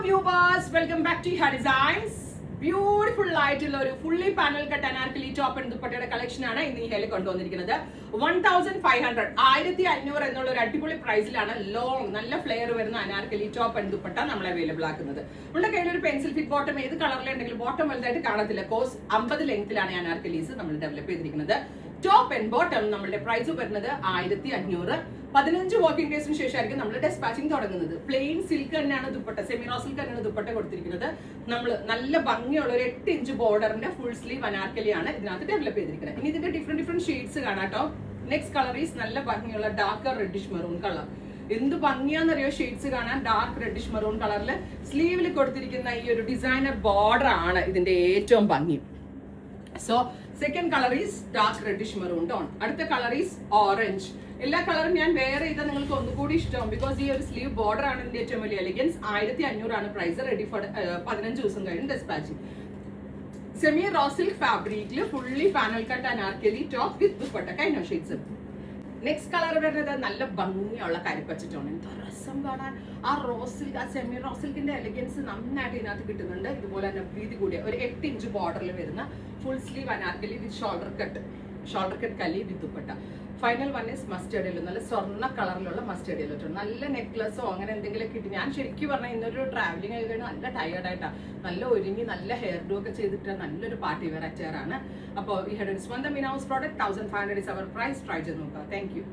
viewers, welcome back to Her Designs. Beautiful ആയിട്ടുള്ള ഒരു fully panel cut anarkali top and ദുപ്പട്ടയുടെ collection ആണ് ഇന്ന് ഈ ഹേയിൽ കൊണ്ടുവന്നിരിക്കുന്നത്. 1500 1500 എന്നുള്ള ഒരു അടിപൊളി പ്രൈസിലാണ് ലോങ് നല്ല ഫ്ലെയർ വരുന്ന അനാർക്കലി ടോപ്പ് ആൻഡ് ദുപ്പട്ട നമ്മൾ അവൈലബിൾ ആക്കുന്നത്. നമ്മുടെ കയ്യിൽ ഒരു പെൻസിൽ ഫിറ്റ് ബോട്ടം ഏത് കളറിലുണ്ടെങ്കിലും ബോട്ടം വലുതായിട്ട് കാണത്തില്ല. കോഴ്സ് 50 ലെങ്ത്തിലാണ് അനാർക്കലീസ് നമ്മൾ ഡെവലപ്പ് ചെയ്തിരിക്കുന്നത്. ടോപ്പ് ആൻഡ് ബോട്ടം നമ്മുടെ പ്രൈസ് വരുന്നത് 1500. 15 വർക്കിംഗ് ഡേയ്സിന് ശേഷമായിരിക്കും നമ്മൾ ഡെസ്പാച്ചിങ് തുടങ്ങുന്നത്. പ്ലെയിൻ സിൽക്ക് തന്നെയാണ് ദുപ്പട്ട, സെമിറോ സിൽക്ക് തന്നെയാണ് ദുപ്പട്ട കൊടുത്തിരിക്കുന്നത്. നമ്മൾ നല്ല ഭംഗിയുള്ള ഒരു 8 ഇഞ്ച് ബോർഡറിന്റെ ഫുൾ സ്ലീവ് അനാർക്കലിയാണ് ഇതിനകത്ത് ഡെവലപ്പ് ചെയ്തിരിക്കുന്നത്. ഇനി ഇതിന്റെ ഡിഫറെന്റ് ഷെയ്ഡ്സ് കാണാട്ടോ. നെക്സ്റ്റ് കളർ ഈസ് നല്ല ഭംഗിയുള്ള ഡാർക്ക് റെഡിഷ് മെറൂൺ കളർ. എന്ത് ഭംഗിയാന്നറിയോ ഷെയ്ഡ്സ് കാണാൻ. ഡാർക്ക് റെഡിഷ് മെറൂൺ കളറിൽ സ്ലീവിൽ കൊടുത്തിരിക്കുന്ന ഈ ഒരു ഡിസൈനർ ബോർഡർ ആണ് ഇതിന്റെ ഏറ്റവും ഭംഗി. So second colour is dark reddish maroon tone. അടുത്ത കളർ ഈസ് ഓറഞ്ച്. എല്ലാ കളറും ഞാൻ വേറെ ചെയ്താൽ നിങ്ങൾക്ക് ഒന്നുകൂടി ഇഷ്ടമാവും. ബിക്കോസ് ഈ ഒരു സ്ലീവ് ബോർഡർ ആണ് ഇതിന്റെ ഏറ്റവും വലിയ എലിഗൻസ്. 1500 ആണ് പ്രൈസ്. റെഡി ഫോർ 15 ദിവസം കഴിഞ്ഞ് ഡെസ്പാച്ചിങ്. സെമി റോ സിൽക്ക് ഫാബ്രിക്കിൽ fully panel cut anarkali top with dupatta kind of shades. Next colour വരുന്നത് നല്ല ഭംഗിയുള്ള കരിപ്പച്ച ടോൺ. എന്താ രസം കാണാൻ. ആ റോസ് സിൽക്ക്, ആ സെമി റോസ് സിൽക്കിന്റെ എലിഗൻസ് നന്നായിട്ട് ഇതിനകത്ത് കിട്ടുന്നുണ്ട്. ഇതുപോലെ തന്നെ വീതി കൂടിയ ഒരു 8 ഇഞ്ച് ബോർഡറിൽ വരുന്ന full sleeve Anarkali with shoulder cut കലി with dupatta. Final one is mustard yellow. നല്ല സ്വർണ്ണ കളറിലുള്ള മസ്റ്റേർഡ് യെല്ലോ. നല്ല നെക്ലസോ അങ്ങനെ എന്തെങ്കിലും കിട്ടി. ഞാൻ ശരിക്കും പറഞ്ഞാൽ ഇന്നൊരു ട്രാവലിംഗ് ആയി കഴിഞ്ഞാൽ നല്ല ടയേർഡായിട്ടാണ്. നല്ല ഒരുങ്ങി നല്ല ഹെയർ ഡൂ ഒക്കെ ചെയ്തിട്ട് നല്ലൊരു പാർട്ടി വെയർ അറ്റയർ ആണ്. അപ്പോൾ ഈ ഹെഡ് സ്വന്തം in house product 1500 is our price. Try ചെയ്ത് നോക്കാം. Thank you.